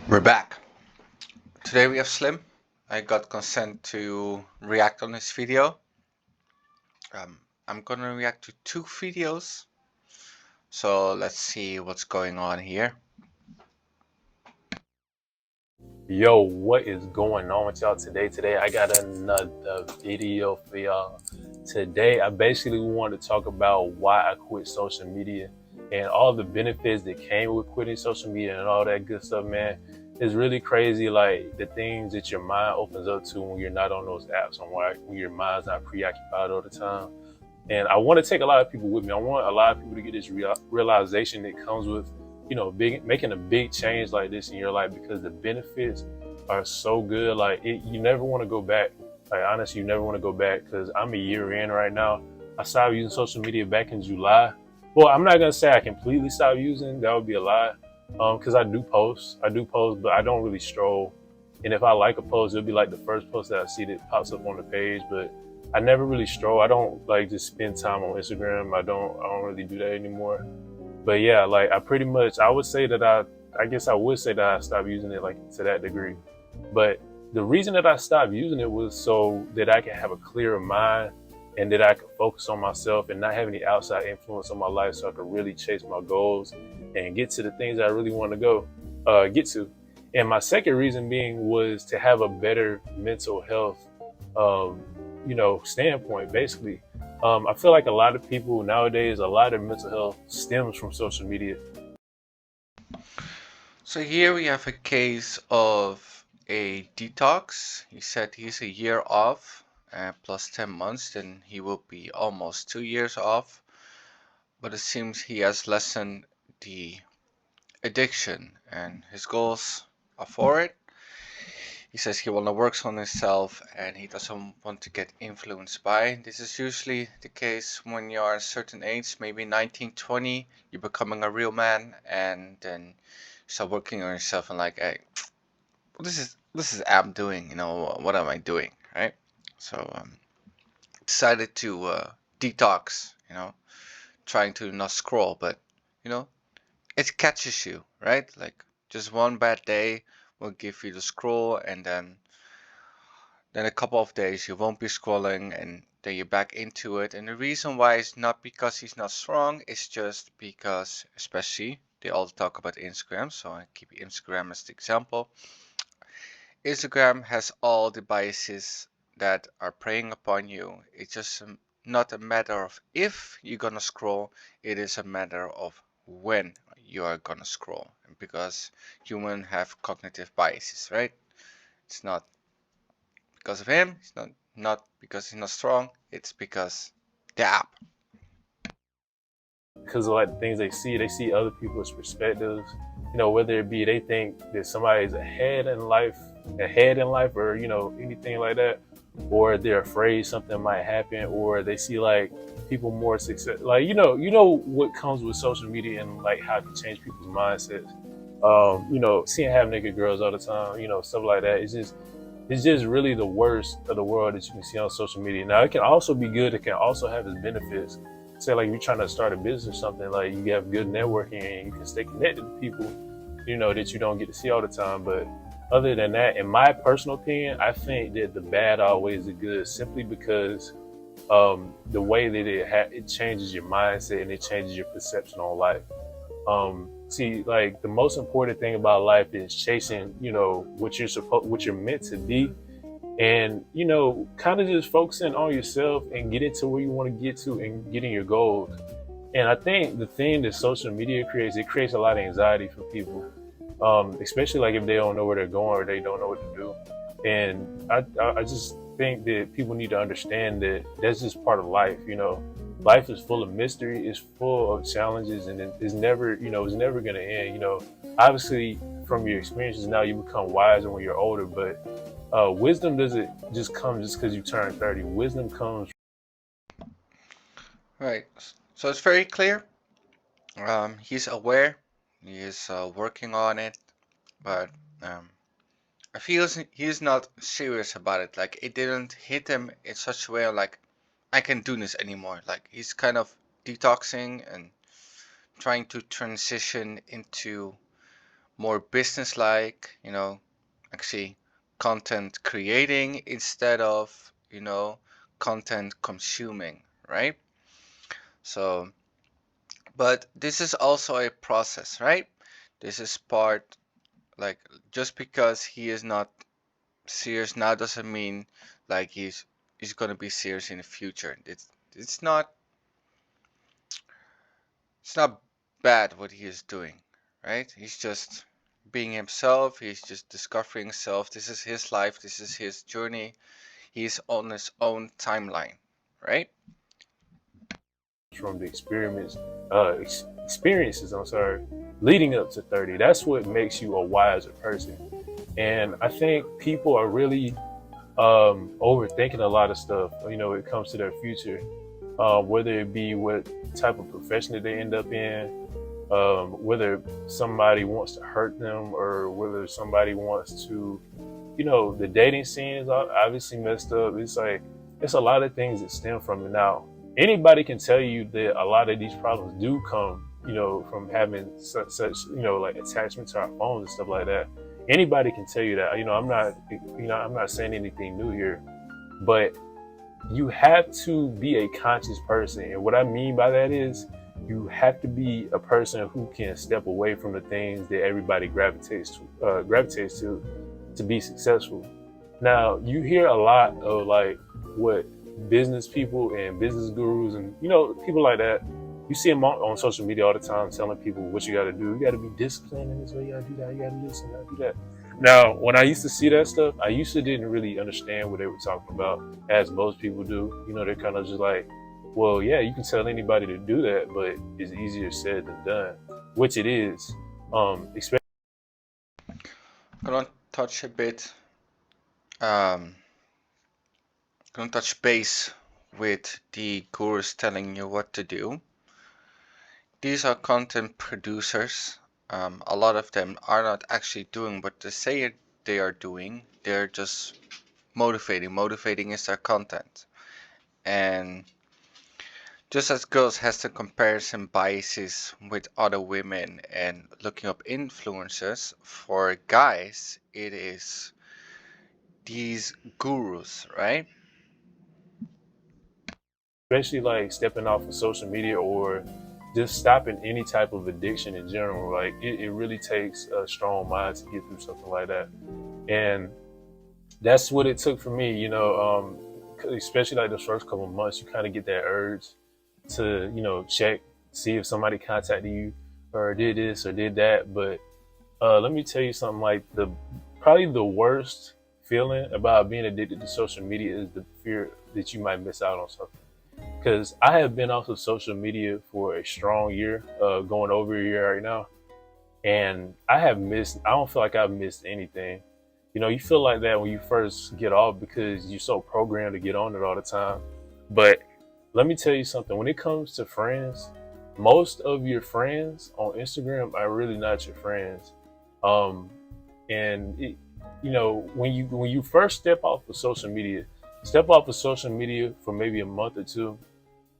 We're back. Today we have Slim. I got consent to react on his video. I'm gonna react to two videos. So let's see what's going on here. Yo, what is going on with y'all today? Today I got another video for y'all. Today I basically want to talk about why I quit social media and all the benefits that came with quitting social media and all that good stuff, man. It's really crazy, like the things that your mind opens up to when you're not on those apps, when your mind's not preoccupied all the time. And I want to take a lot of people with me. I want a lot of people to get this realization that comes with, making a big change like this in your life, because the benefits are so good. You never want to go back. Like honestly, you never want to go back, because I'm a year in right now. I stopped using social media back in July. Well, I'm not gonna say I completely stopped using. That would be a lie. Because I do post, but I don't really stroll. And if I like a post, it'll be like the first post that I see that pops up on the page. But I never really stroll. I don't like just spend time on Instagram. I don't really do that anymore. But yeah, like I would say that I guess I would say that I stopped using it like to that degree. But the reason that I stopped using it was so that I can have a clearer mind and that I could focus on myself and not have any outside influence on my life, so I could really chase my goals and get to the things I really want to get to. And my second reason being was to have a better mental health um, standpoint. Basically, I feel like a lot of people nowadays, a lot of mental health stems from social media. So here we have a case of a detox. He said he's a year off, plus 10 months, then he will be almost 2 years off. But it seems he has lessened the addiction and his goals are for it. He says he wanna work on himself and he doesn't want to get influenced by. This is usually the case when you are a certain age, maybe 19, 20, you're becoming a real man, and then you start working on yourself and like, hey, this is I'm doing, what am I doing, right? So decided to detox, trying to not scroll, but you know, it catches you, right? Like just one bad day will give you the scroll, and then a couple of days you won't be scrolling, and then you're back into it. And the reason why is not because he's not strong, it's just because, especially, they all talk about Instagram, so I keep Instagram as the example. Instagram has all the biases that are preying upon you. It's just not a matter of if you're gonna scroll, it is a matter of when you are gonna scroll. Because humans have cognitive biases, right? It's not because of him. It's not because he's not strong. It's because the app. Because of like the things they see other people's perspectives. Whether it be they think that somebody's ahead in life, or anything like that, or they're afraid something might happen, or they see like people more success. Like what comes with social media and like how it can change people's mindsets. Seeing half naked girls all the time, stuff like that. It's just really the worst of the world that you can see on social media. Now, it can also be good. It can also have its benefits. Say, like, you're trying to start a business or something, like, you have good networking and you can stay connected to people, that you don't get to see all the time. But other than that, in my personal opinion, I think that the bad outweighs the good, simply because the way that it changes your mindset and it changes your perception on life. See, like the most important thing about life is chasing, what you're meant to be, and kind of just focusing on yourself and getting to where you want to get to and getting your goals. And I think the thing that social media creates, it creates a lot of anxiety for people, especially like if they don't know where they're going or they don't know what to do. And I just think that people need to understand that that's just part of life. Life is full of mystery, it's full of challenges, and it's never going to end. Obviously, from your experiences now, you become wiser when you're older, but wisdom doesn't just come just because you turn 30. Wisdom comes. Right. So it's very clear. He's aware. He is working on it, but um, I feel he's not serious about it. Like it didn't hit him in such a way like I can't do this anymore. Like he's kind of detoxing and trying to transition into more business-like, actually content creating instead of, content consuming, right? So, but this is also a process, right? This is part, like, just because he is not serious now doesn't mean like he's gonna be serious in the future. It's not it's not bad what he is doing, right? He's just being himself. He's just discovering himself. This is his life. This is his journey. He's on his own timeline, right? from the experiences, I'm sorry, leading up to 30. That's what makes you a wiser person. And I think people are really overthinking a lot of stuff, when it comes to their future, whether it be what type of profession that they end up in, whether somebody wants to hurt them or whether somebody wants to, the dating scene is obviously messed up. It's like, it's a lot of things that stem from it. Now, anybody can tell you that a lot of these problems do come, from having such, like attachment to our phones and stuff like that. Anybody can tell you that. I'm not saying anything new here, but you have to be a conscious person. And what I mean by that is you have to be a person who can step away from the things that everybody gravitates to be successful. Now, you hear a lot of like what business people and business gurus and people like that. You see them on social media all the time telling people what you got to do. You got to be disciplined in this way. You got to do that. You got to do this and that. Do that. Now, when I used to see that stuff, I used to didn't really understand what they were talking about, as most people do. They're kind of just like, well, yeah, you can tell anybody to do that, but it's easier said than done, which it is. Especially Gonna touch a bit, um, gonna touch base with the gurus telling you what to do. These are content producers. A lot of them are not actually doing what they say they are doing. They're just motivating. Motivating is their content. And just as girls has the comparison biases with other women and looking up influencers, for guys, it is these gurus, right? like stepping off of social media or just stopping any type of addiction in general. Like it really takes a strong mind to get through something like that. And that's what it took for me, especially like those first couple of months, you kind of get that urge to, check, see if somebody contacted you or did this or did that. But let me tell you something, like probably the worst feeling about being addicted to social media is the fear that you might miss out on something. Because I have been off of social media for a strong year, going over a year right now, and I don't feel like I've missed anything. You feel like that when you first get off because you're so programmed to get on it all the time. But let me tell you something, when it comes to friends, most of your friends on Instagram are really not your friends. Um, and when you first step off of social media for maybe a month or two,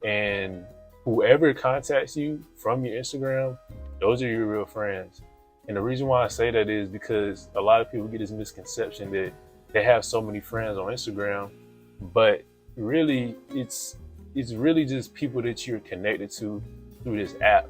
and whoever contacts you from your Instagram, those are your real friends. And the reason why I say that is because a lot of people get this misconception that they have so many friends on Instagram, but really it's really just people that you're connected to through this app.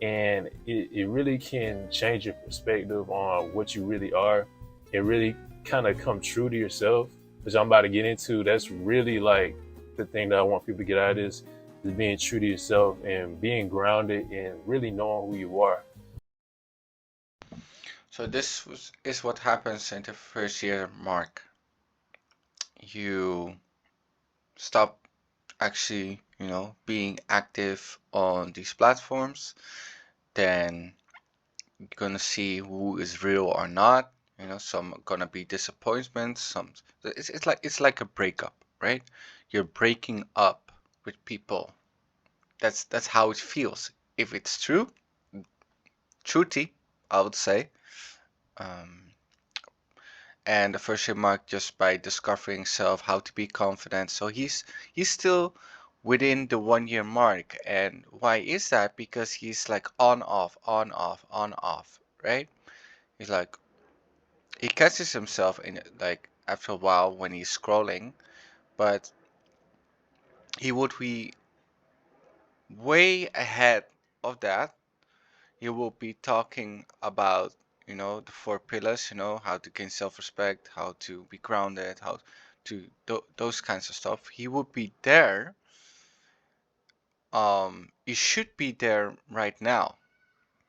And it really can change your perspective on what you really are and really kind of come true to yourself, which I'm about to get into. That's really like the thing that I want people to get out of this, is being true to yourself and being grounded and really knowing who you are. So is what happens in the first year mark. You stop actually, being active on these platforms. Then you're gonna see who is real or not. Some are gonna be disappointments. It's like a breakup, right? You're breaking up with people. That's how it feels. If it's true, truthy, I would say. Um, and the first remark just by discovering himself, how to be confident. So he's still within the 1 year mark. And why is that? Because he's like on off, on off, on off, right? He's like he catches himself in it, like after a while when he's scrolling, but he would be way ahead of that. He will be talking about, the four pillars, how to gain self-respect, how to be grounded, how to those kinds of stuff. He would be there. He should be there right now,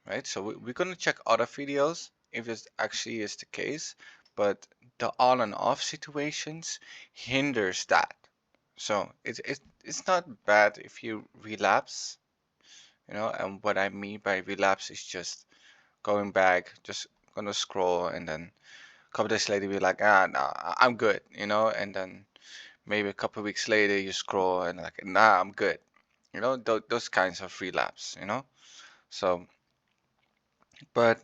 right? So we're gonna check other videos if this actually is the case, but the on and off situations hinders that. So it's not bad if you relapse, and what I mean by relapse is just going back, just gonna scroll, and then a couple days later be like, nah, I'm good, and then maybe a couple weeks later you scroll and like, nah, I'm good, those kinds of relapse, So, but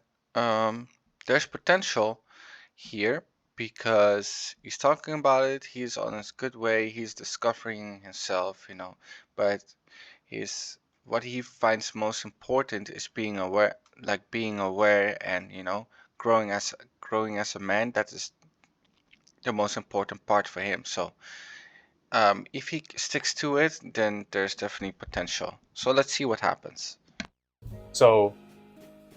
there's potential here because he's talking about it. He's on his good way. He's discovering himself, but he's what he finds most important is being aware and growing as a man. That is the most important part for him. So if he sticks to it, then there's definitely potential. So let's see what happens. So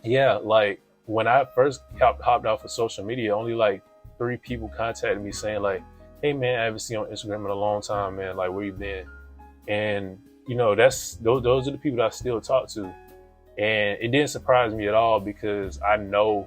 yeah, like when I first hopped off of social media, only like 3 people contacted me saying like, "Hey man, I haven't seen you on Instagram in a long time, man. Like, where you been?" And that's those are the people that I still talk to, and it didn't surprise me at all because I know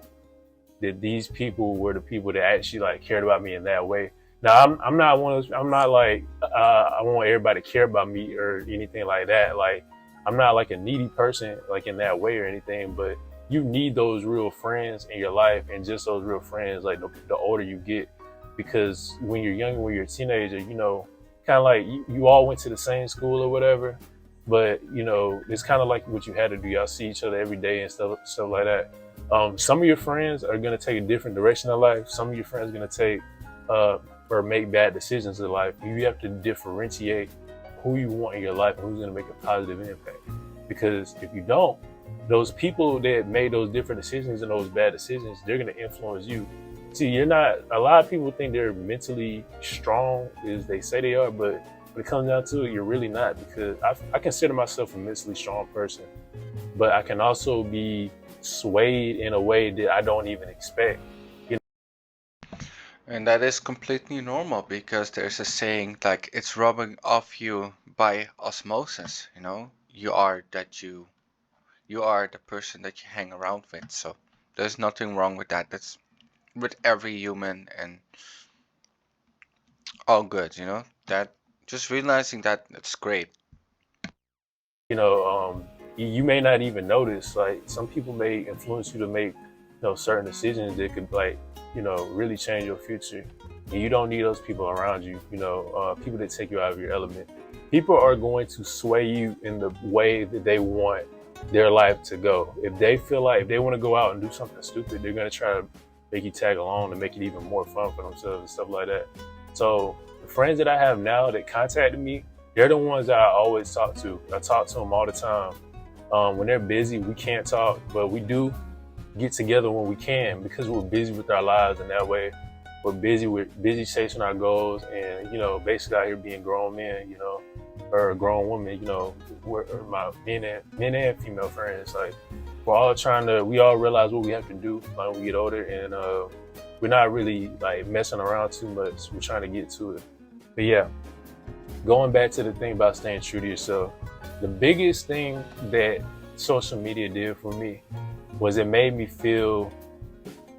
that these people were the people that actually like cared about me in that way. Now I'm not one of those, I'm not like I want everybody to care about me or anything like that. Like I'm not like a needy person like in that way or anything, but you need those real friends in your life and just those real friends like the older you get, because when you're young, when you're a teenager, kind of like you all went to the same school or whatever, but it's kind of like what you had to do. Y'all see each other every day and stuff like that. Some of your friends are going to take a different direction in life. Some of your friends are going to take or make bad decisions in life. You have to differentiate who you want in your life and who's going to make a positive impact. Because if you don't, those people that made those different decisions and those bad decisions, they're going to influence you. See, you're not, a lot of people think they're mentally strong as they say they are, but when it comes down to it, you're really not, because I consider myself a mentally strong person, but I can also be swayed in a way that I don't even expect. And that is completely normal because there's a saying like it's rubbing off you by osmosis, you are the person that you hang around with. So there's nothing wrong with that. That's with every human and all good, That just realizing that that's great. You know, you may not even notice. Like some people may influence you to make, certain decisions that could like, really change your future. And you don't need those people around you. People that take you out of your element. People are going to sway you in the way that they want their life to go. If they feel like if they want to go out and do something stupid, they're going to try to make you tag along to make it even more fun for themselves and stuff like that. So the friends that I have now that contacted me, they're the ones that I always talk to. I talk to them all the time. When they're busy, we can't talk, but we do get together when we can because we're busy with our lives, and that way we're busy chasing our goals, and basically out here being grown men, or grown women, we're my men and female friends. Like we all realize what we have to do like, when we get older, and we're not really like messing around too much. We're trying to get to it. But yeah, going back to the thing about staying true to yourself, the biggest thing that social media did for me was it made me feel,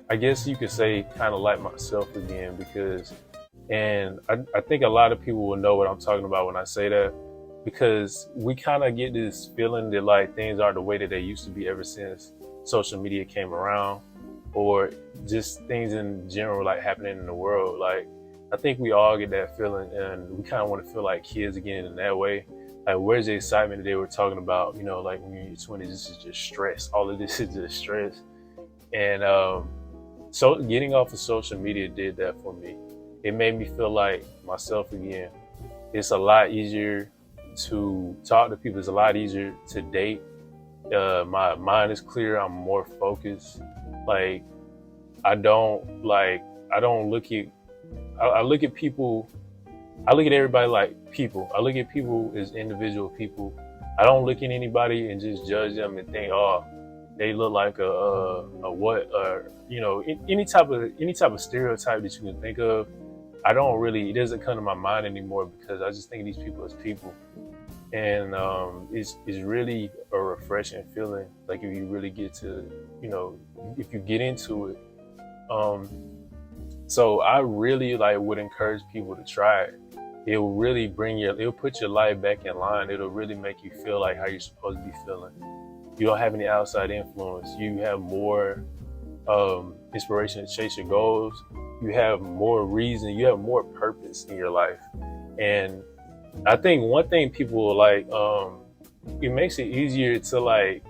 I guess you could say, kind of like myself again, and I think a lot of people will know what I'm talking about when I say that, because we kind of get this feeling that like things are the way that they used to be ever since social media came around, or just things in general like happening in the world. Like I think we all get that feeling, and we kind of want to feel like kids again in that way. Like, where's the excitement that they were talking about? Like when you're in your 20s, this is just stress. All of this is just stress. And so getting off of social media did that for me. It made me feel like myself again. It's a lot easier to talk to people. It's a lot easier to date. My mind is clear. I'm more focused. Like I don't look at I look at people. I look at everybody like people. I look at people as individual people. I don't look at anybody and just judge them and think, oh, they look like a what, you know, any type of stereotype that you can think of. I don't really. It doesn't come to my mind anymore because I just think of these people as people, and it's really a refreshing feeling. Like if you really get to, you know, if you get into it. Um, so I really like would encourage people to try it. It'll put your life back in line. It'll really make you feel like how you're supposed to be feeling. You don't have any outside influence. You have more inspiration to chase your goals. You have more reason. You have more purpose in your life. And I think one thing people like, it makes it easier to like,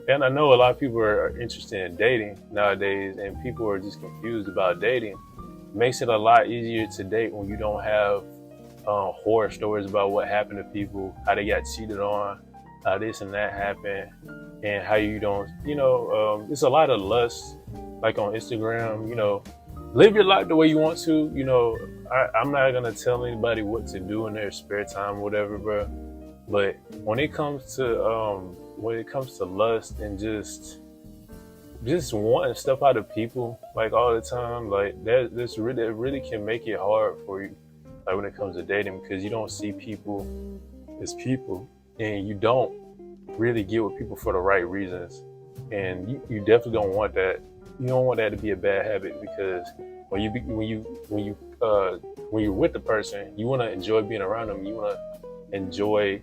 and I know a lot of people are interested in dating nowadays, and people are just confused about dating. It makes it a lot easier to date when you don't have horror stories about what happened to people, how they got cheated on, how this and that happened, and how you don't, you know, it's a lot of lust, like on Instagram, you know, live your life the way you want to, you know. I'm not gonna tell anybody what to do in their spare time, whatever, bro. But when it comes to lust and just wanting stuff out of people like all the time, like that really can make it hard for you, like when it comes to dating, because you don't see people as people, and you don't really get with people for the right reasons, and you definitely don't want that. You don't want that to be a bad habit, because when you're with the person, you want to enjoy being around them. You want to enjoy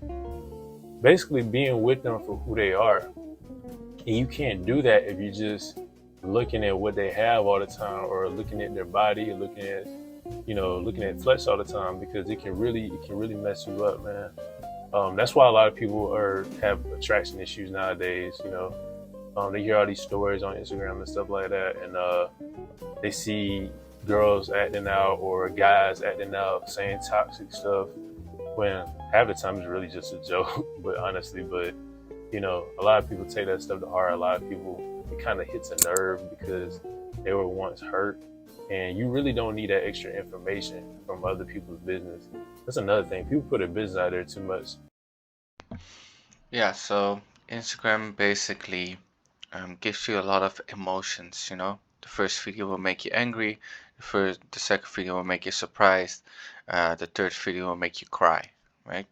basically being with them for who they are. And you can't do that if you're just looking at what they have all the time, or looking at their body, or looking at flesh all the time, because it can really mess you up, man. That's why a lot of people have attraction issues nowadays. You know, they hear all these stories on Instagram and stuff like that, and they see girls acting out or guys acting out, saying toxic stuff, when half the time it's really just a joke. But honestly, you know, a lot of people take that stuff to heart. A lot of people, it kind of hits a nerve because they were once hurt, and you really don't need that extra information from other people's business. That's another thing. People put their business out there too much. Yeah, so Instagram basically gives you a lot of emotions, you know. The first video will make you angry, the second video will make you surprised, the third video will make you cry, right?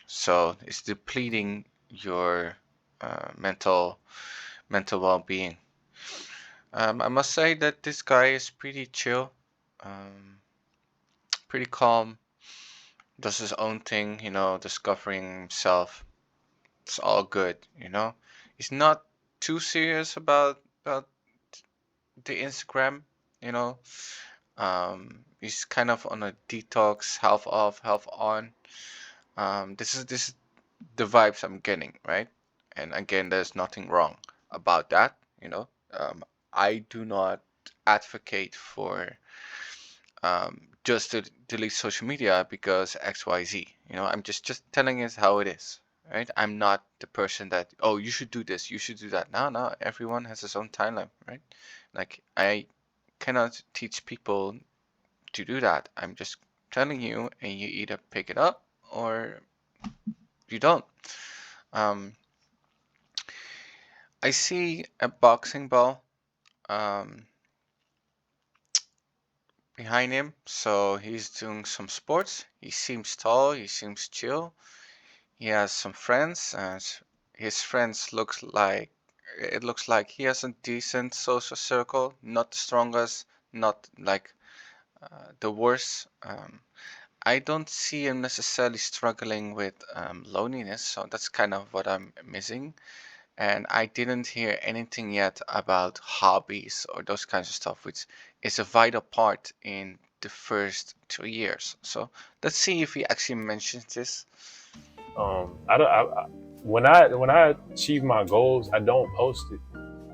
So it's depleting your mental well-being. I must say that this guy is pretty chill, um, pretty calm, does his own thing, you know, discovering himself. It's all good, you know. He's not too serious about the Instagram, you know. He's kind of on a detox, half off, half on. This is the vibes I'm getting, right? And again, there's nothing wrong about that, you know. I do not advocate for just to delete social media because XYZ. You know, I'm just telling us how it is, right? I'm not the person that, oh, you should do this, you should do that. No, no, everyone has his own timeline, right? Like I cannot teach people to do that. I'm just telling you, and you either pick it up or you don't. Um, I see a boxing ball um, behind him, so he's doing some sports. He seems tall, he seems chill. He has some friends, and his friends looks like he has a decent social circle, not the strongest, not like the worst. I don't see him necessarily struggling with loneliness, so that's kind of what I'm missing. And I didn't hear anything yet about hobbies or those kinds of stuff, which is a vital part in the first 2 years. So let's see if he actually mentions this. I don't. When I achieve my goals, I don't post it.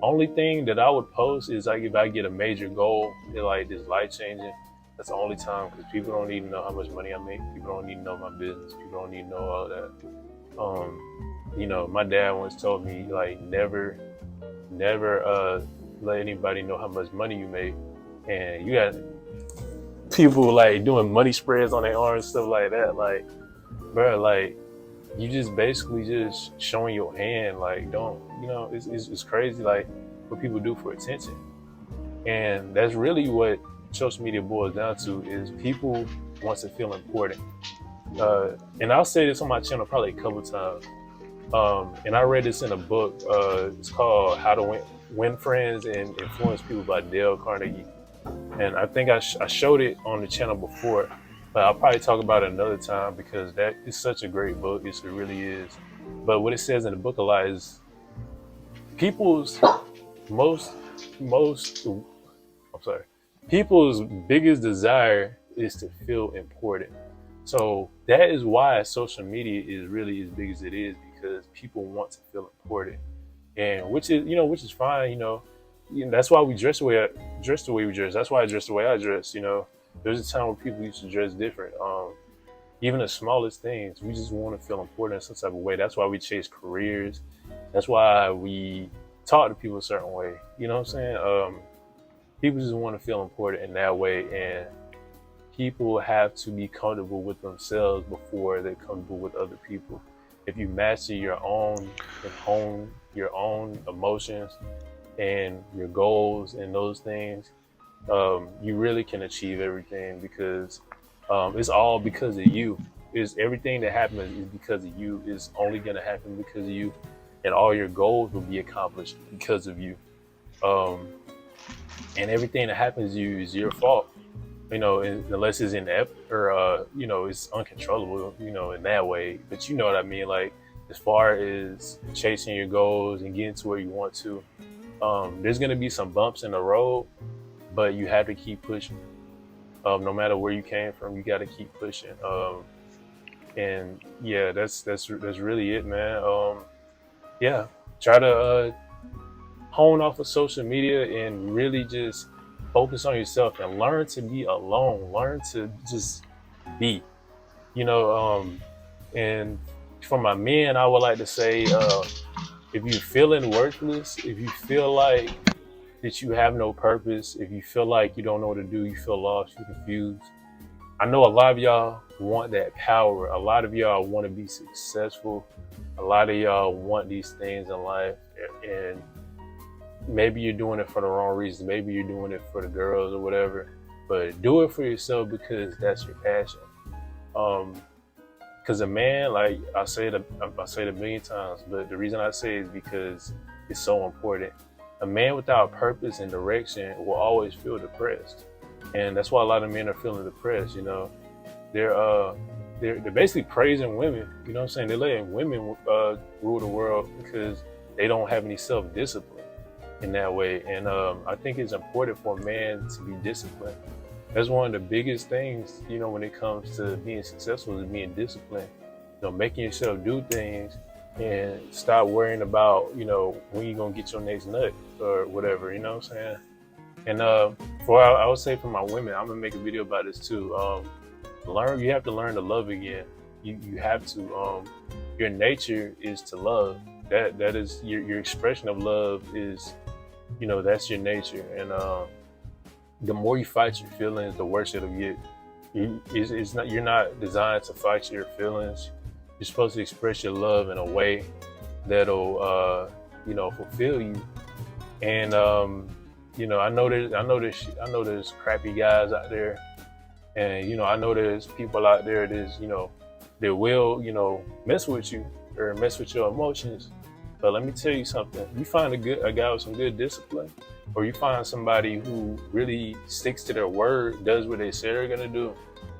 Only thing that I would post is like if I get a major goal that like is life changing. That's the only time, because people don't need to know how much money I make. People don't need to know my business. People don't need to know all that. You know, my dad once told me like never let anybody know how much money you make. And you got people like doing money spreads on their arms, stuff like that. Like, bro, like you just basically just showing your hand. Like, don't, it's crazy. Like what people do for attention, and that's really what social media boils down to, is people want to feel important. And I'll say this on my channel probably a couple times. And I read this in a book. It's called How to Win Friends and Influence People by Dale Carnegie. And I think I showed it on the channel before, but I'll probably talk about it another time because that is such a great book. It really is. But what it says in the book a lot is people's most, I'm sorry, people's biggest desire is to feel important. So that is why social media is really as big as it is, because people want to feel important, and which is fine. That's why we dress the way we dress. That's why I dress the way I dress. There's a time when people used to dress different. Even the smallest things, we just want to feel important in some type of way. That's why we chase careers. That's why we talk to people a certain way. You know what I'm saying? People just want to feel important in that way, and people have to be comfortable with themselves before they're comfortable with other people. If you master your own and hone your own emotions and your goals and those things, you really can achieve everything, because it's all because of you. Is everything that happens is because of you. It's only going to happen because of you, and all your goals will be accomplished because of you. And everything that happens to you is your fault. Unless it's it's uncontrollable, in that way. But you know what I mean? Like, as far as chasing your goals and getting to where you want to, there's going to be some bumps in the road, but you have to keep pushing. No matter where you came from, you got to keep pushing. And yeah, that's really it, man. Yeah, try to hone off of social media and really just focus on yourself and learn to be alone. Learn to just be, and for my men, I would like to say, if you're feeling worthless, if you feel like that you have no purpose, if you feel like you don't know what to do, you feel lost, you're confused, I know a lot of y'all want that power. A lot of y'all want to be successful. A lot of y'all want these things in life, and maybe you're doing it for the wrong reasons. Maybe you're doing it for the girls or whatever, but do it for yourself because that's your passion. Because a man, like I say it a million times, but the reason I say it is because it's so important. A man without purpose and direction will always feel depressed, and that's why a lot of men are feeling depressed. They're basically praising women. You know what I'm saying? They're letting women rule the world because they don't have any self-discipline in that way. And I think it's important for a man to be disciplined. That's one of the biggest things, when it comes to being successful, is being disciplined. Making yourself do things and stop worrying about, when you're gonna get your next nut or whatever. You know what I'm saying? And I would say for my women, I'm gonna make a video about this too. You have to learn to love again. You have to. Your nature is to love. That is your expression of love is, that's your nature. And the more you fight your feelings, the worse it'll get. You're not designed to fight your feelings. You're supposed to express your love in a way that'll fulfill you. And I know there's crappy guys out there, and I know there's people out there that will mess with you or mess with your emotions. But let me tell you something: you find a guy with some good discipline, or you find somebody who really sticks to their word, does what they say they're gonna do.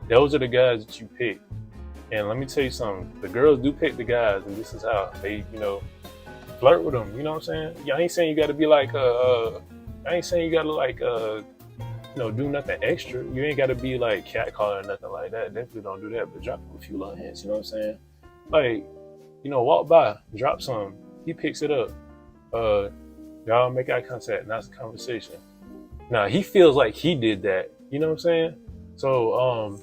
Those are the guys that you pick. And let me tell you something: the girls do pick the guys, and this is how they, flirt with them. You know what I'm saying? I ain't saying you got to be like, I ain't saying you got to do nothing extra. You ain't got to be like catcalling or nothing like that. Definitely don't do that. But drop a few little hints. You know what I'm saying? Like, walk by, drop some. He picks it up. Y'all make eye contact. And that's a conversation. Now he feels like he did that. You know what I'm saying? So,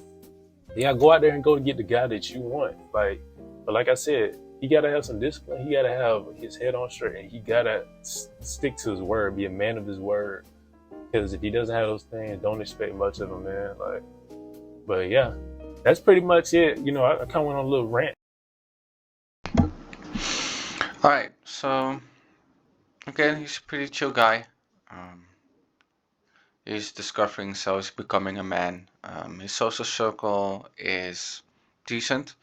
go out there and go get the guy that you want. But like I said, he gotta have some discipline. He gotta have his head on straight, and he gotta stick to his word, be a man of his word. Because if he doesn't have those things, don't expect much of him, man. Like, but yeah, that's pretty much it. You know, I kind of went on a little rant. All right, so again, he's a pretty chill guy. Um, he's discovering himself, he's becoming a man. His social circle is decent.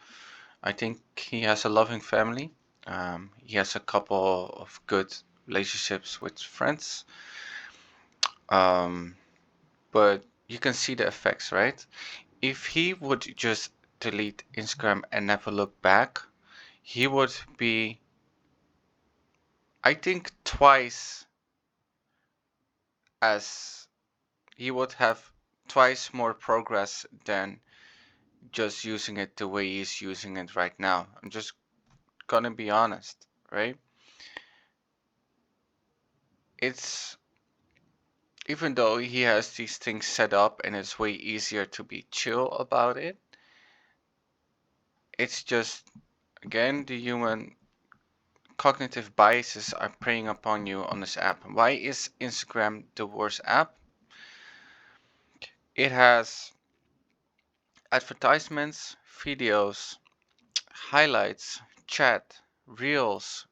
I think he has a loving family. He has a couple of good relationships with friends. Um, but you can see the effects, right? If he would just delete Instagram and never look back, he would be, I think, twice as he would have twice more progress than just using it the way he's using it right now. I'm just gonna be honest, right? It's even though he has these things set up and it's way easier to be chill about it, it's just again the human cognitive biases are preying upon you on this app. Why is Instagram the worst app? It has advertisements, videos, highlights, chat, reels,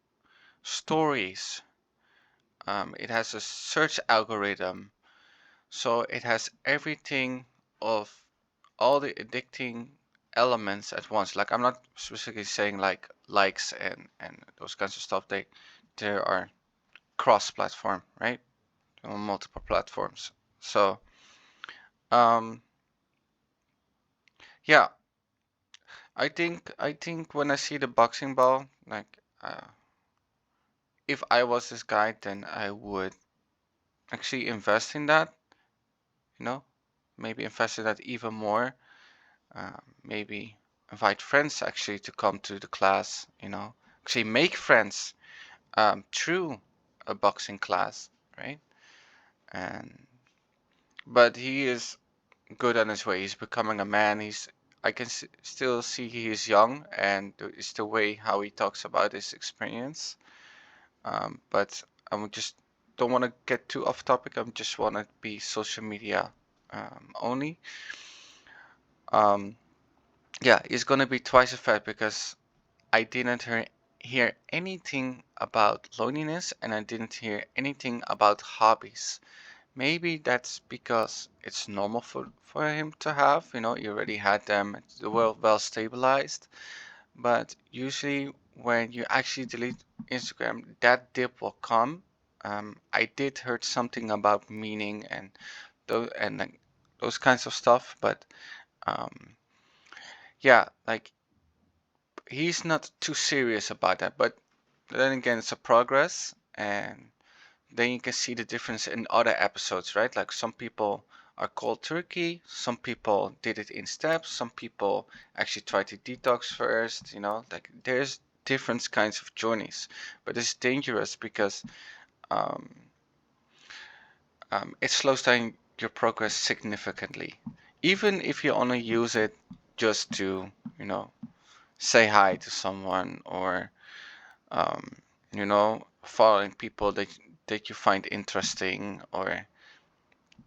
stories. It has a search algorithm. So it has everything of all the addicting elements at once. Like I'm not specifically saying like likes and those kinds of stuff. There are cross-platform, right? On multiple platforms. So um, yeah, I think when I see the boxing ball, like if I was this guy, then I would actually invest in that. You know, maybe invest in that even more. Maybe invite friends actually to come to the class. You know, actually make friends through a boxing class, right? And but he is good on his way. He's becoming a man. I can still see he is young, and it's the way how he talks about his experience. But I just don't want to get too off topic. I just want to be social media only. Um, yeah, it's gonna be twice as fat because I didn't hear anything about loneliness, and I didn't hear anything about hobbies. Maybe that's because it's normal for him to have, you know, he already had them, it's well stabilized. But usually when you actually delete Instagram, that dip will come. I did heard something about meaning and like, those kinds of stuff, but um, yeah, like he's not too serious about that. But then again, it's a progress, and then you can see the difference in other episodes, right? Like some people are cold turkey, some people did it in steps, some people actually try to detox first, you know, like there's different kinds of journeys. But it's dangerous because um, it slows down your progress significantly. Even if you only use it just to, you know, say hi to someone or, um, you know, following people that you find interesting or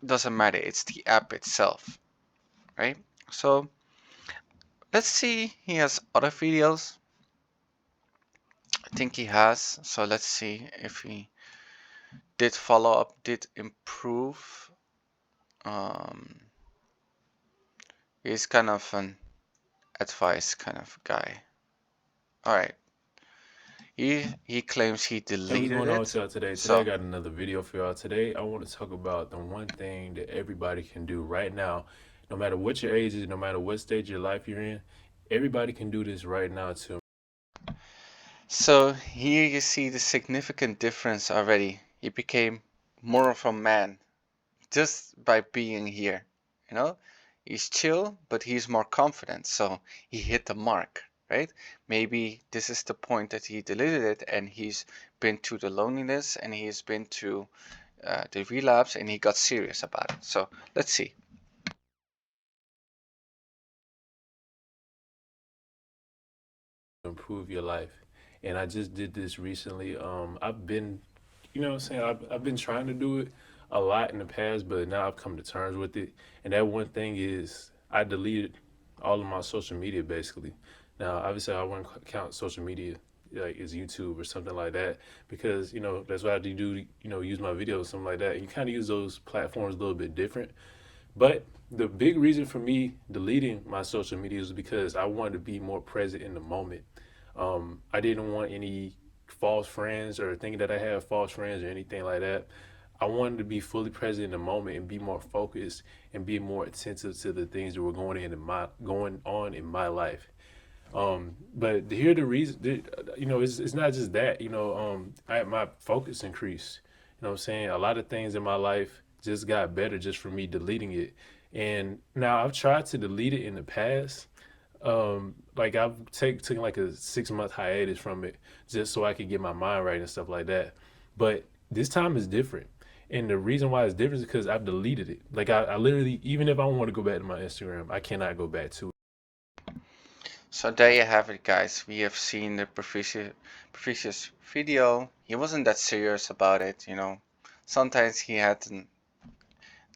doesn't matter. It's the app itself, right? So let's see. He has other videos. I think he has. So let's see if he did follow up, did improve. Um, he's kind of an advice kind of guy. All right. He claims he Hey, what's deleted going on with it. y'all today? Today I So got another video for y'all. Today I want to talk about the one thing that everybody can do right now, no matter what your age is, no matter what stage of your life you're in. Everybody can do this right now too. so here you see the significant difference already. He became more of a man just by being here. You know, he's chill, but he's more confident. So he hit the mark, right? Maybe this is the point that he deleted it, and he's been through the loneliness, and he's been through the relapse, and he got serious about it. So let's see. Improve your life. and I just did this recently. I've been, what I'm saying, I've been trying to do it a lot in the past, but now I've come to terms with it. And that one thing is I deleted all of my social media basically. Now, obviously, I wouldn't count social media like as YouTube or something like that because that's what I do. Use my videos, something like that. You kind of use those platforms a little bit different. But the big reason for me deleting my social media is because I wanted to be more present in the moment. I didn't want any false friends or thinking that I had false friends or anything like that. I wanted to be fully present in the moment and be more focused and be more attentive to the things that were going on in my life. But to hear the reason, it's not just that. My focus increased. You know what I'm saying? A lot of things in my life just got better just from me deleting it. And now I've tried to delete it in the past. Like I've taken like a 6 month hiatus from it just so I could get my mind right and stuff like that. But this time is different. And the reason why it's different is because I've deleted it. Like I literally, even if I want to go back to my Instagram, I cannot go back to it. So there you have it, guys. We have seen the previous video. He wasn't that serious about it, you know. Sometimes he had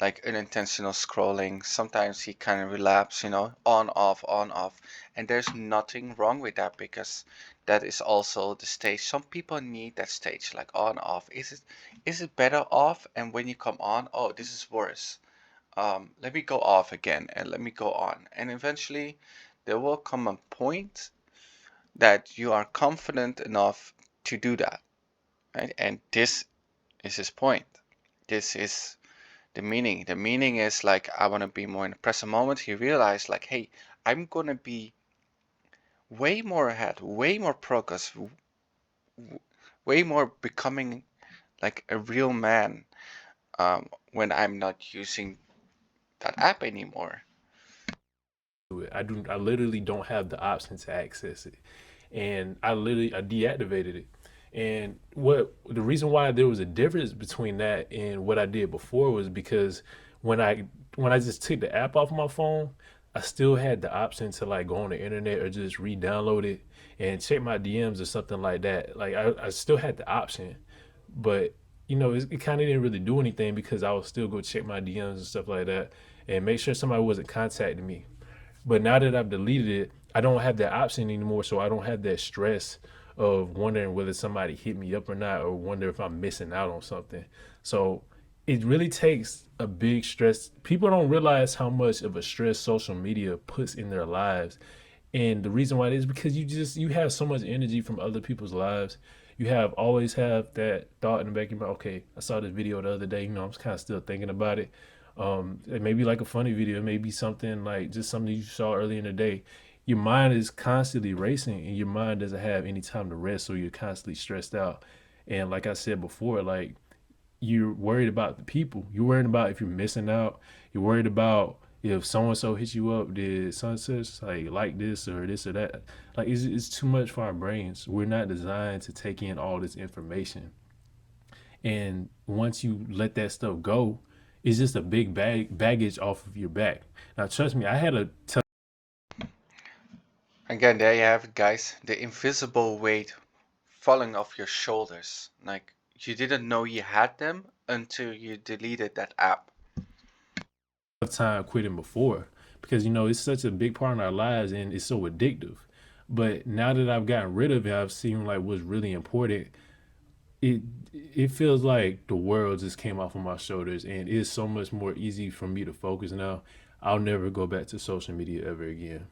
like unintentional scrolling. Sometimes he kind of relapse, you know, on, off. And there's nothing wrong with that because that is also the stage. Some people need that stage, like on, off. Is it better off? And when you come on, oh, this is worse. Let me go off again and let me go on. And eventually there will come a point that you are confident enough to do that, right? And this is his point. This is the meaning. The meaning is like, I want to be more in the present moment. He realized, like, hey, I'm gonna be way more ahead, way more progress, way more becoming like a real man when I'm not using that app anymore. I literally don't have the option to access it. And I deactivated it. And what the reason why there was a difference between that and what I did before was because when I when I just took the app off my phone, I still had the option to like go on the internet or just re-download it and check my DMs or something like that. Like I still had the option, but it kind of didn't really do anything because I would still go check my DMs and stuff like that and make sure somebody wasn't contacting me. But now that I've deleted it, I don't have that option anymore. So I don't have that stress of wondering whether somebody hit me up or not, or wonder if I'm missing out on something. So it really takes a big stress. People don't realize how much of a stress social media puts in their lives. And the reason why it is because you have so much energy from other people's lives. You have always have that thought in the back of your mind, okay, I saw this video the other day, I'm kind of still thinking about it. It may be like a funny video, it may be something like just something you saw early in the day. Your mind is constantly racing and your mind doesn't have any time to rest, so you're constantly stressed out. And like I said before, like you're worried about the people. You're worried about if you're missing out. You're worried about if so and so hits you up, did sunsets like this or that. Like it's too much for our brains. We're not designed to take in all this information. And once you let that stuff go, it's just a big baggage off of your back. Now, trust me, I had a tough. Again, there you have it, guys. The invisible weight falling off your shoulders. Like, you didn't know you had them until you deleted that app. Time quitting before because it's such a big part in our lives and it's so addictive. But now that I've gotten rid of it, I've seen like what's really important. It it feels like the world just came off of my shoulders and it's so much more easy for me to focus now. I'll never go back to social media ever again.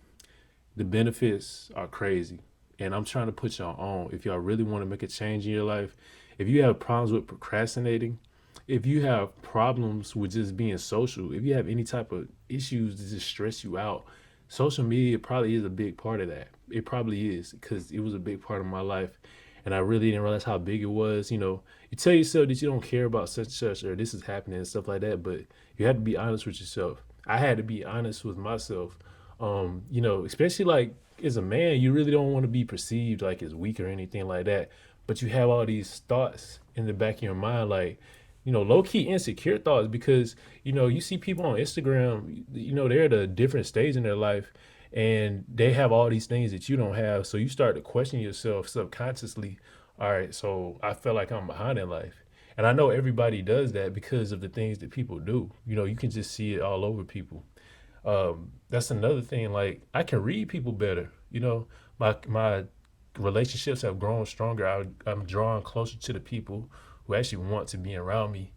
The benefits are crazy. And I'm trying to put y'all on. If y'all really want to make a change in your life, if you have problems with procrastinating, if you have problems with just being social, if you have any type of issues that just stress you out, social media probably is a big part of that. It probably is because it was a big part of my life. And I really didn't realize how big it was. You tell yourself that you don't care about such and such or this is happening and stuff like that, but you have to be honest with yourself. I had to be honest with myself. Especially like as a man, you really don't want to be perceived like as weak or anything like that. But you have all these thoughts in the back of your mind, like, low key insecure thoughts because, you see people on Instagram, they're at a different stage in their life and they have all these things that you don't have. So you start to question yourself subconsciously. All right, so I feel like I'm behind in life. And I know everybody does that because of the things that people do. You know, you can just see it all over people. That's another thing. Like I can read people better. You know, my relationships have grown stronger. I'm drawn closer to the people who actually want to be around me.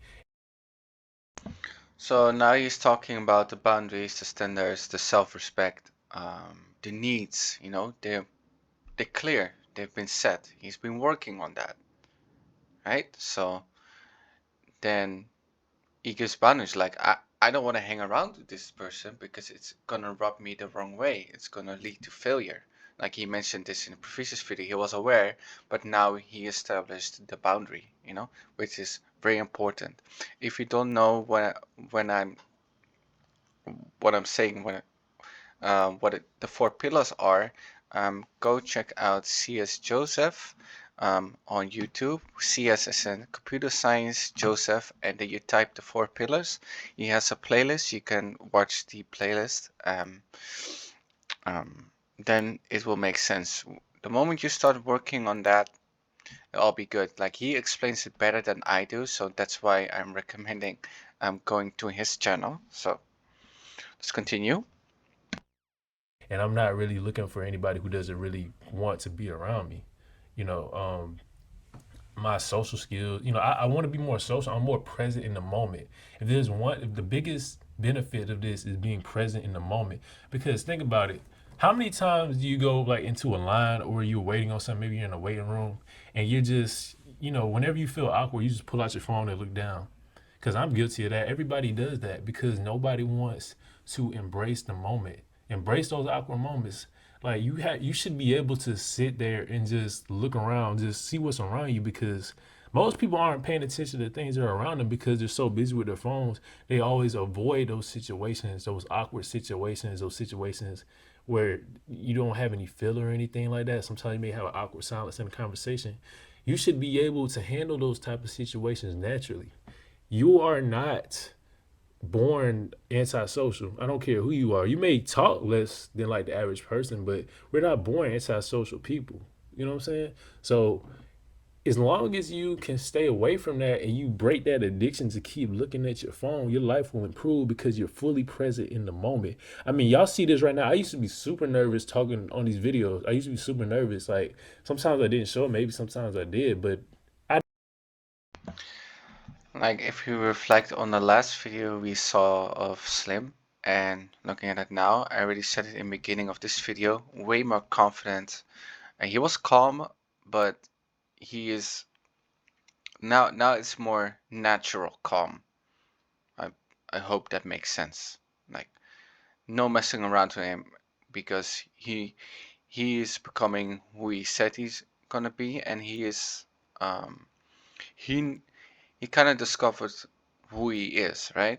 So now he's talking about the boundaries, the standards, the self-respect, the needs. They're clear. They've been set. He's been working on that, right? So then he gives boundaries. Like I don't want to hang around with this person because it's gonna rub me the wrong way. It's gonna lead to failure. Like he mentioned this in a previous video, he was aware, but now he established the boundary, which is very important. If you don't know when I'm what I'm saying, the four pillars are, go check out CS Joseph on YouTube. CS is in computer science Joseph, and then you type the four pillars. He has a playlist. You can watch the playlist. Then it will make sense. The moment you start working on that, it'll be good. Like he explains it better than I do, so that's why I'm recommending going to his channel. So let's continue. And I'm not really looking for anybody who doesn't really want to be around me. You know, my social skills. You know, I want to be more social. I'm more present in the moment. If the biggest benefit of this is being present in the moment, because think about it. How many times do you go like into a line or you're waiting on something? Maybe you're in a waiting room and you're just, whenever you feel awkward, you just pull out your phone and look down. Because I'm guilty of that. Everybody does that because nobody wants to embrace the moment, embrace those awkward moments. Like you should be able to sit there and just look around, just see what's around you because most people aren't paying attention to things that are around them because they're so busy with their phones. They always avoid those situations, those awkward situations, those situations where you don't have any filler or anything like that. Sometimes you may have an awkward silence in a conversation. You should be able to handle those type of situations naturally. You are not born antisocial. I don't care who you are. You may talk less than like the average person, but we're not born antisocial people. You know what I'm saying? So as long as you can stay away from that and you break that addiction to keep looking at your phone, your life will improve because you're fully present in the moment. I mean, y'all see this right now. I used to be super nervous talking on these videos. I used to be super nervous. Like sometimes I didn't show it, maybe sometimes I did, but I Like if you reflect on the last video we saw of Slim and looking at it now, I already said it in the beginning of this video, way more confident. And he was calm, but he is now it's more natural calm. I I hope that makes sense. Like no messing around to him because he is becoming who he said he's gonna be, and um he he kind of discovered who he is, right?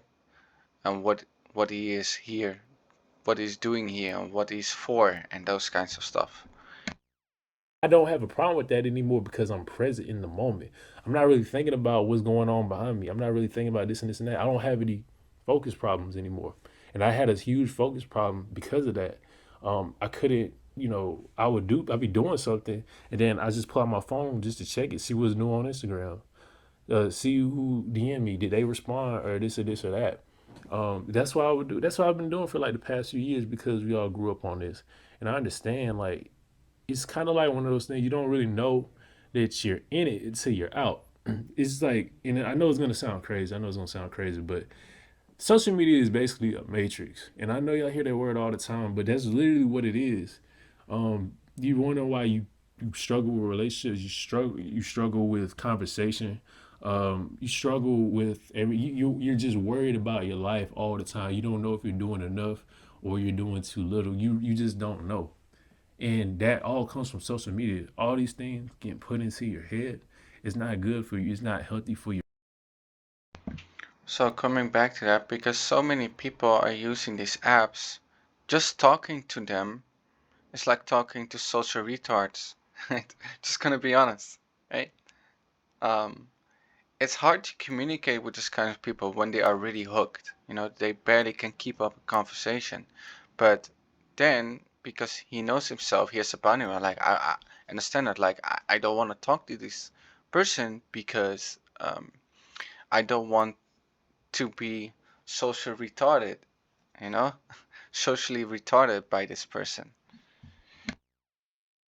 And what he is here, what he's doing here, and what he's for, and those kinds of stuff. I don't have a problem with that anymore because I'm present in the moment. I'm not really thinking about what's going on behind me. I'm not really thinking about this and this and that. I don't have any focus problems anymore. And I had a huge focus problem because of that. I couldn't, I'd be doing something and then I just pull out my phone just to check it, see what's new on Instagram, see who DM me, did they respond or this or that. That's what I would do. That's what I've been doing for like the past few years because we all grew up on this. And I understand like it's kind of like one of those things you don't really know that you're in it until you're out. It's like, and I know it's gonna sound crazy. I know it's gonna sound crazy, but social media is basically a matrix. And I know y'all hear that word all the time, but that's literally what it is. You wonder why you struggle with relationships. You struggle with conversation. You struggle with you're just worried about your life all the time. You don't know if you're doing enough or you're doing too little. You just don't know. And that all comes from social media. All these things getting put into your head. It's not good for you. It's not healthy for you. So coming back to that, because so many people are using these apps, just talking to them is like talking to social retards. Right? Just gonna be honest, right? Um, it's hard to communicate with this kind of people when they are really hooked. They barely can keep up a conversation, but then because he knows himself, he has a boundary. Like I understand that. Like I don't want to talk to this person because I don't want to be social retarded. You know, socially retarded by this person.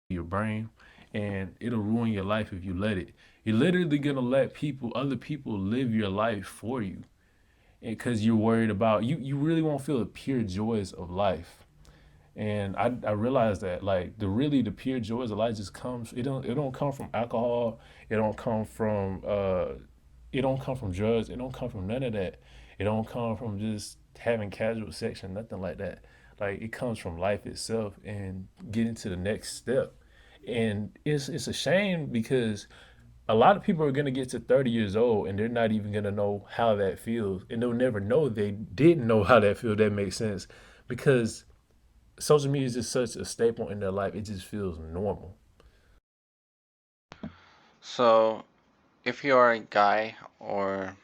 your brain, and it'll ruin your life if you let it. You're literally gonna let other people live your life for you, and because you're worried about you really won't feel the pure joys of life. And I realized that like the pure joys of life just comes it don't come from alcohol, it don't come from drugs, it don't come from none of that. It don't come from just having casual sex or nothing like that. Like it comes from life itself and getting to the next step. And it's a shame because a lot of people are gonna get to 30 years old and they're not even gonna know how that feels. And they'll never know they didn't know how that feels. That makes sense. Because social media is just such a staple in their life, it just feels normal. So if you are a guy or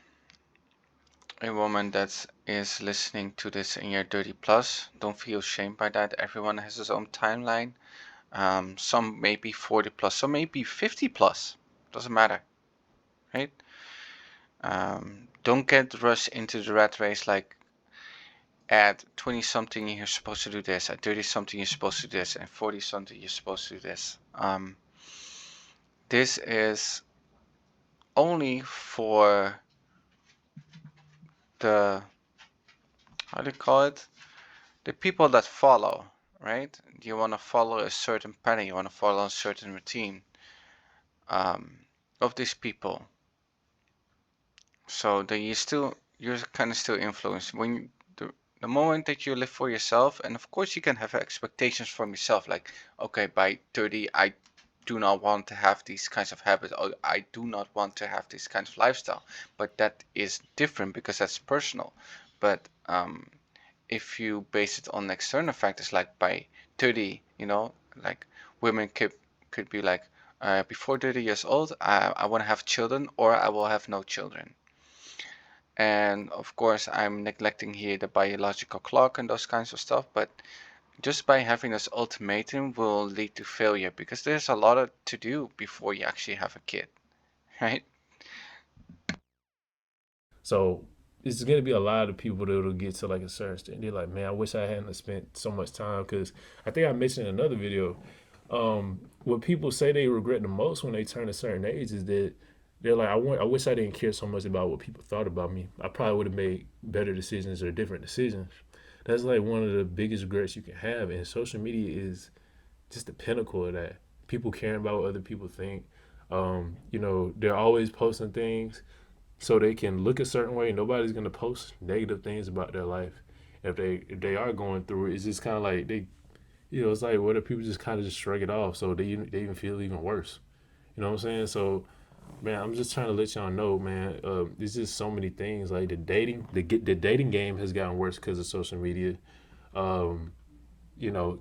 a woman that is listening to this in your 30 plus, don't feel shamed by that. Everyone has his own timeline. Some may be 40 plus, some may be 50 plus. Doesn't matter, right? Don't get rushed into the rat race like at 20 something you're supposed to do this, at 30 something you're supposed to do this, and 40 something you're supposed to do this. This is only for the, how do you call it? The people that follow, right? You want to follow a certain pattern, you want to follow a certain routine um, of these people. So that you're kind of still influenced when the moment that you live for yourself, and of course you can have expectations from yourself, like okay, by 30 I do not want to have these kinds of habits, or I do not want to have this kind of lifestyle. But that is different because that's personal. But if you base it on external factors, like by 30, like women could be like, before 30 years old, I want to have children or I will have no children. And of course, I'm neglecting here the biological clock and those kinds of stuff, but just by having this ultimatum will lead to failure because there's a lot to do before you actually have a kid, right? So it's gonna be a lot of people that'll get to like a certain stage. They're like, man, I wish I hadn't spent so much time because I think I mentioned in another video. What people say they regret the most when they turn a certain age is that they're like, I wish I didn't care so much about what people thought about me. I probably would have made better decisions or different decisions. That's like one of the biggest regrets you can have, and social media is just the pinnacle of that. People caring about what other people think. They're always posting things so they can look a certain way. Nobody's gonna post negative things about their life. If they are going through it, it's just kind of like it's like what if people just kind of just shrug it off, so they even feel even worse. You know what I'm saying? So, man, I'm just trying to let y'all know, man. There's just so many things like the dating game has gotten worse because of social media. Um,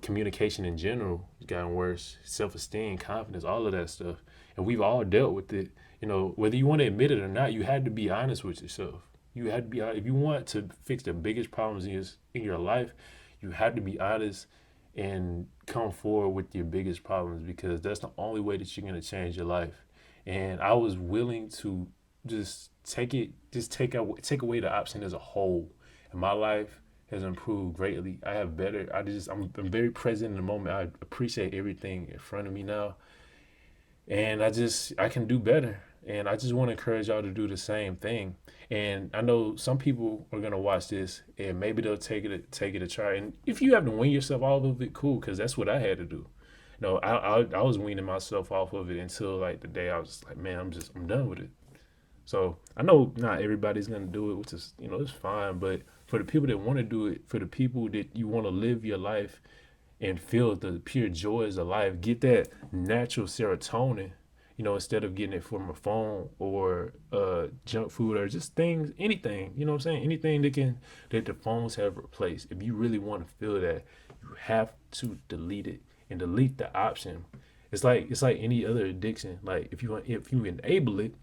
communication in general has gotten worse. Self esteem, confidence, all of that stuff, and we've all dealt with it. Whether you want to admit it or not, you had to be honest with yourself. You had to be if you want to fix the biggest problems in your life, you had to be honest and come forward with your biggest problems because that's the only way that you're gonna change your life. And I was willing to just take away the option as a whole, and my life has improved greatly. I'm very present in the moment. I appreciate everything in front of me now, and I can do better. And I just want to encourage y'all to do the same thing. And I know some people are gonna watch this and maybe they'll take it a try. And if you have to wean yourself off of it, cool, because that's what I had to do. I was weaning myself off of it until like the day I was like, man, I'm done with it. So I know not everybody's gonna do it, which is it's fine. But for the people that want to do it, for the people that you want to live your life and feel the pure joys of life, get that natural serotonin. Instead of getting it from a phone or junk food or just things, anything. You know what I'm saying? Anything that the phones have replaced. If you really want to feel that, you have to delete it and delete the option. It's like any other addiction. Like if you enable it,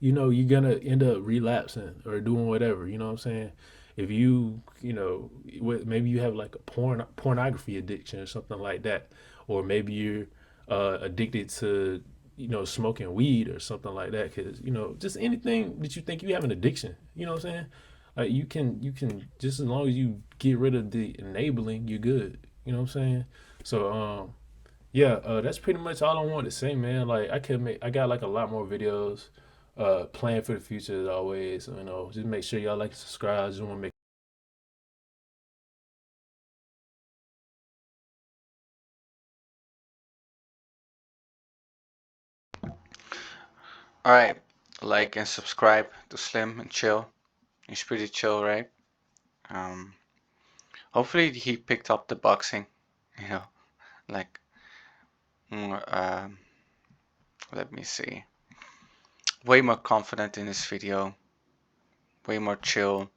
you're gonna end up relapsing or doing whatever. You know what I'm saying? if maybe you have like a pornography addiction or something like that, or maybe you're addicted to smoking weed or something like that, because just anything that you think you have an addiction, you know what I'm saying? Like you can just as long as you get rid of the enabling, you're good. You know what I'm saying? So yeah, that's pretty much all I wanted to say, man. Like I got like a lot more videos planned for the future as always. Just make sure y'all like and subscribe. I just want to make All right, like and subscribe to Slim and Chill. He's pretty chill, right? Um, Hopefully he picked up the boxing. You know, like, mm, um, let me see. Way more confident in this video. Way more chill.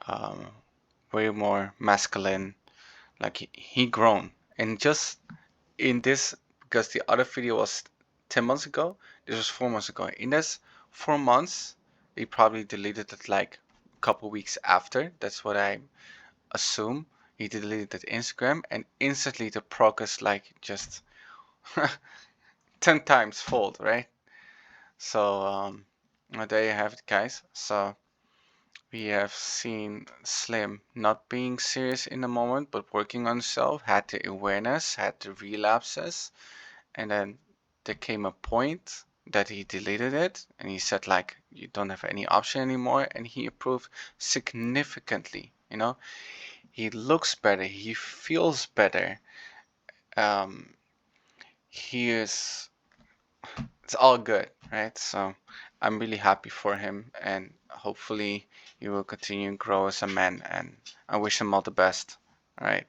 Um, Way more masculine. Like he grown, and just in this, because the other video was 10 months ago, this was 4 months ago. In this 4 months, he probably deleted it like a couple weeks after. That's what I assume. He deleted Instagram, and instantly the progress like just 10 times fold, right? So there you have it, guys. So we have seen Slim not being serious in the moment, but working on himself, had the awareness, had the relapses, and then there came a point that he deleted it and he said like you don't have any option anymore, and he improved significantly. He looks better, he feels better. um he is It's all good, right? So I'm really happy for him, and hopefully he will continue to grow as a man, and I wish him all the best. All right.